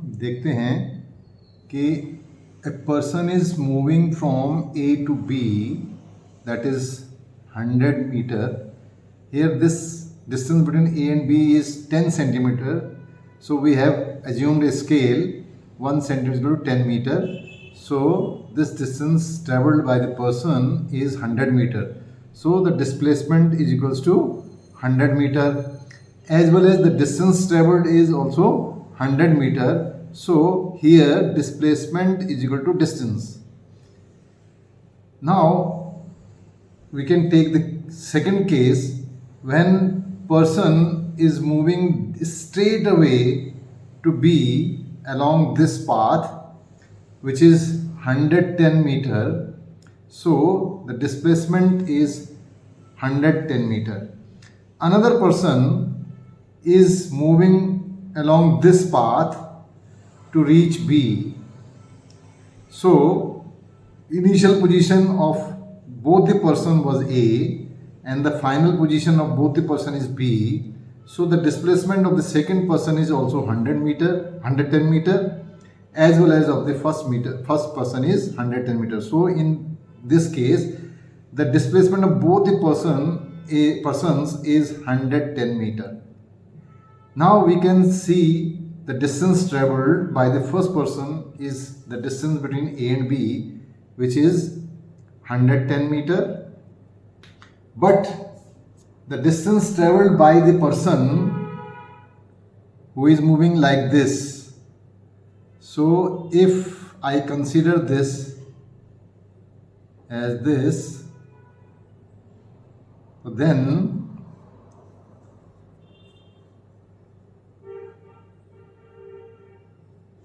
देखते हैं कि a person is moving from A to B, that is 100 meter. Here this distance between A and B is 10 centimeter. So we have assumed a scale 1 centimeter to 10 meter. So this distance traveled by the person is 100 meter. So the displacement is equals to 100 meter, as well as the distance traveled is also 100 meter. So here displacement is equal to distance. Now we can take the second case when person is moving straight away to B along this path, which is 110 meter. So the displacement is 110 meter. Another person is moving along this path to reach B. So initial position of both the person was A and the final position of both the person is B. So the displacement of the second person is also 100 meter, 110 meter, as well as of the first person is 110 meter. So in this case, the displacement of both the persons is 110 meter. Now we can see the distance traveled by the first person is the distance between A and B, which is 110 meter. But the distance traveled by the person who is moving like this. So if I consider this as this, then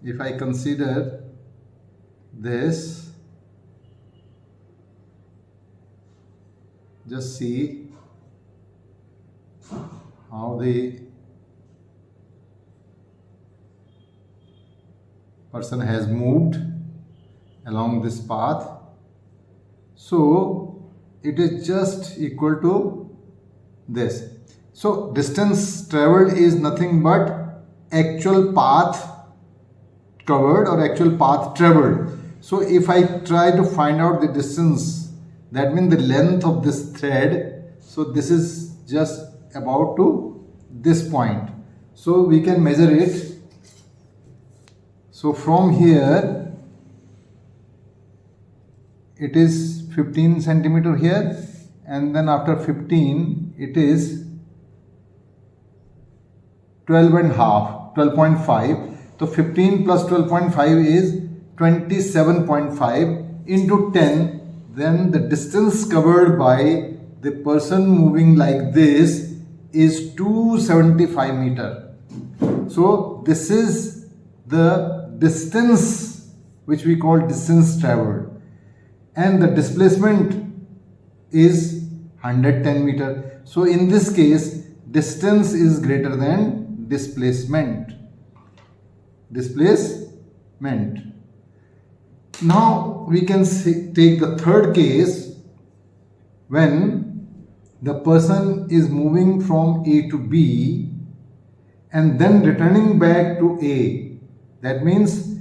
if I consider this, just see how the person has moved along this path. So it is just equal to this. So distance traveled is nothing but actual path covered or actual path traveled. So if I try to find out the distance, that means the length of this thread, so this is just about to this point. So we can measure it. So from here it is 15 centimeter here, and then after 15 it is 12 and half, 12.5. So 15 plus 12.5 is 27.5 into 10. Then the distance covered by the person moving like this is 275 meter. So this is the distance which we call distance traveled, and the displacement is 110 meter. So in this case, distance is greater than displacement. Now we can take the third case when the person is moving from A to B and then returning back to A. That means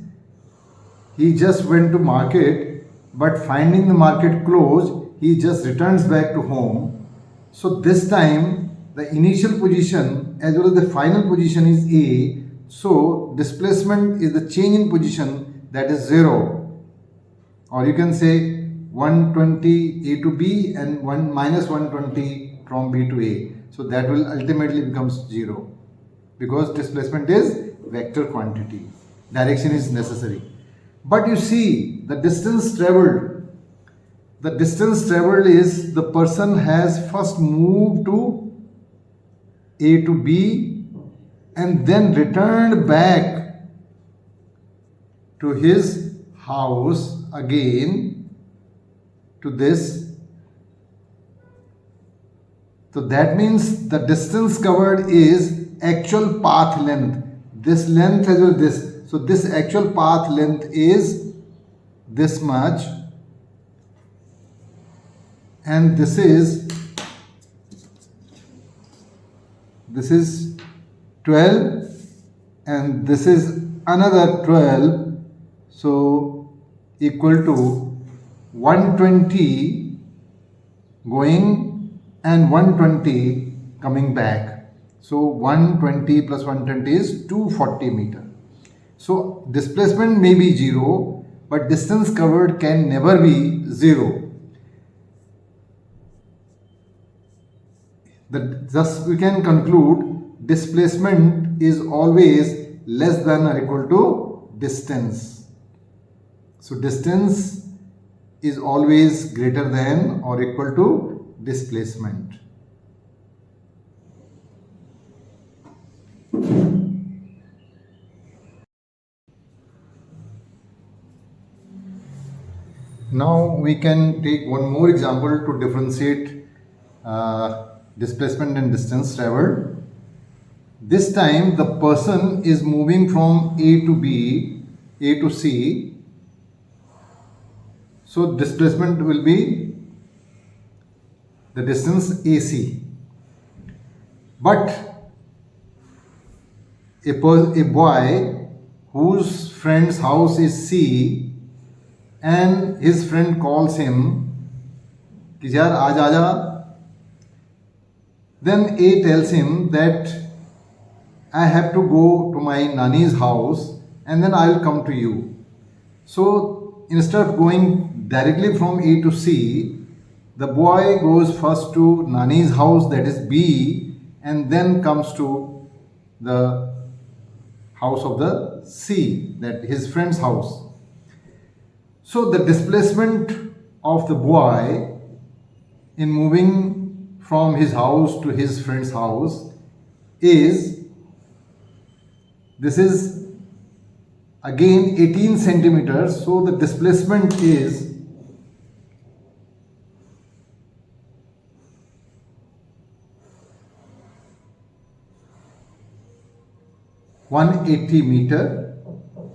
he just went to market, but finding the market closed, he just returns back to home. So this time the initial position as well as the final position is A. So displacement is the change in position, that is 0, or you can say 120 A to B and minus 120 from B to A. So that will ultimately becomes 0 because displacement is vector quantity. Direction is necessary. But you see the distance traveled. The distance traveled is the person has first moved to A to B and then returned back to his house again to this. So that means the distance covered is actual path length. This length as well as this. So this actual path length is this much, and this is 12, and this is another 12, so equal to 120 going and 120 coming back. So 120 plus 120 is 240 meter. So displacement may be 0, but distance covered can never be 0. Thus we can conclude displacement is always less than or equal to distance. So distance is always greater than or equal to displacement. Now we can take one more example to differentiate displacement and distance traveled. This time the person is moving from A to B, A to C. So displacement will be the distance AC. But a boy whose friend's house is C and his friend calls him कि यार आज आजा. Then A tells him that I have to go to my Nani's house and then I will come to you. So instead of going directly from A to C, the boy goes first to Nani's house, that is B, and then comes to the house of the C, that his friend's house. So the displacement of the boy in moving from his house to his friend's house is, this is again 18 centimeters. So the displacement is 180 meter,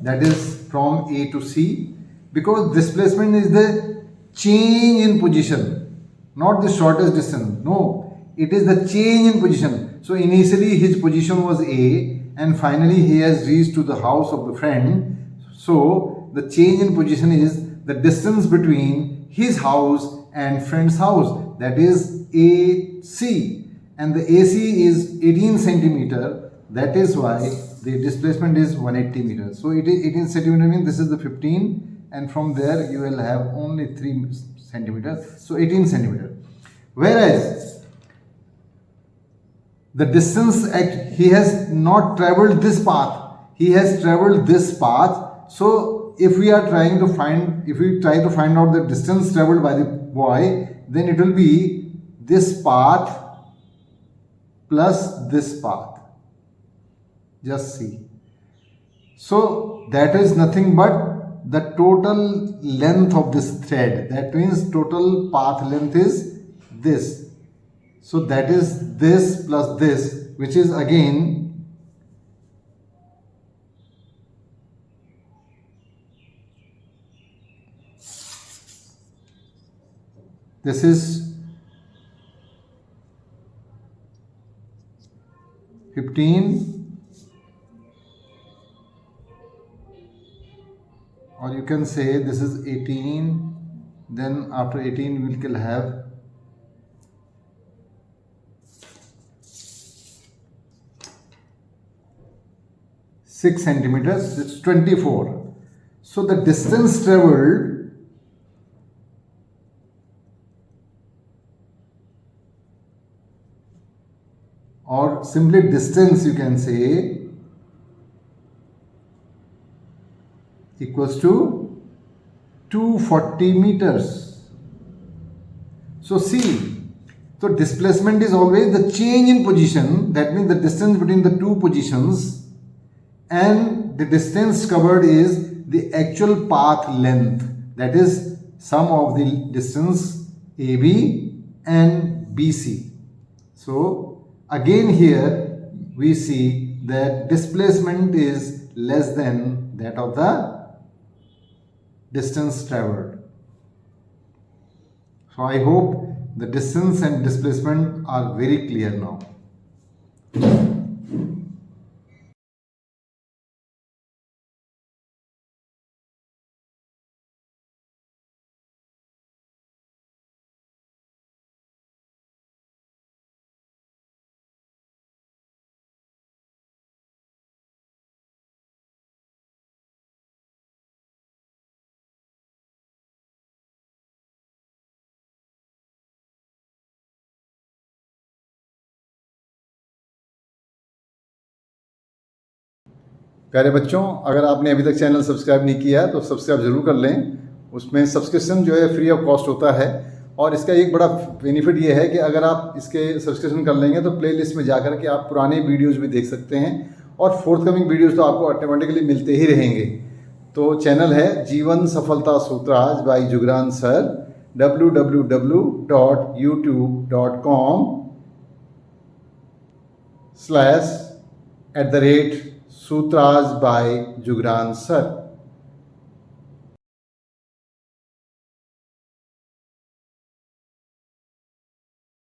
that is from A to C, because displacement is the change in position, not the shortest distance. No, it is the change in position. So initially his position was A and finally he has reached to the house of the friend. So the change in position is the distance between his house and friend's house, that is AC, and the AC is 18 centimeter. That is why the displacement is 180 meters. So it is 18 centimeter means this is the 15, and from there you will have only 3 centimeters. So 18 centimeter. Whereas the distance he has not traveled this path, he has traveled this path. So if we are trying to find, if we try to find out the distance traveled by the boy, then it will be this path plus this path. Just see. So that is nothing but the total length of this thread. That means total path length is this. So that is this plus this, which is again this is 15, or you can say this is 18, then after 18 we will have 6 centimeters, it's 24. So the distance traveled or simply distance you can say equals to 240 meters. So see, so displacement is always the change in position, that means the distance between the two positions, and the distance covered is the actual path length, that is sum of the distance AB and BC. So again here we see that displacement is less than that of the distance traveled. So I hope the distance and displacement are very clear now. प्यारे बच्चों, अगर आपने अभी तक channel subscribe नहीं किया तो subscribe ज़रूर कर लें। उसमें सब्सक्रिप्शन जो है फ्री ऑफ कॉस्ट होता है, और इसका एक बड़ा बेनिफिट ये है कि अगर आप इसके सब्सक्रिप्शन कर लेंगे तो प्लेलिस्ट में जाकर के आप पुराने वीडियोज़ भी देख सकते हैं, और फोर्थकमिंग वीडियोज़ तो आपको ऑटोमेटिकली मिलते ही रहेंगे। तो चैनल है Jeevan Safalta Sutras by Jugran sir, www.youtube.com/@Sutras by Jugran Sir।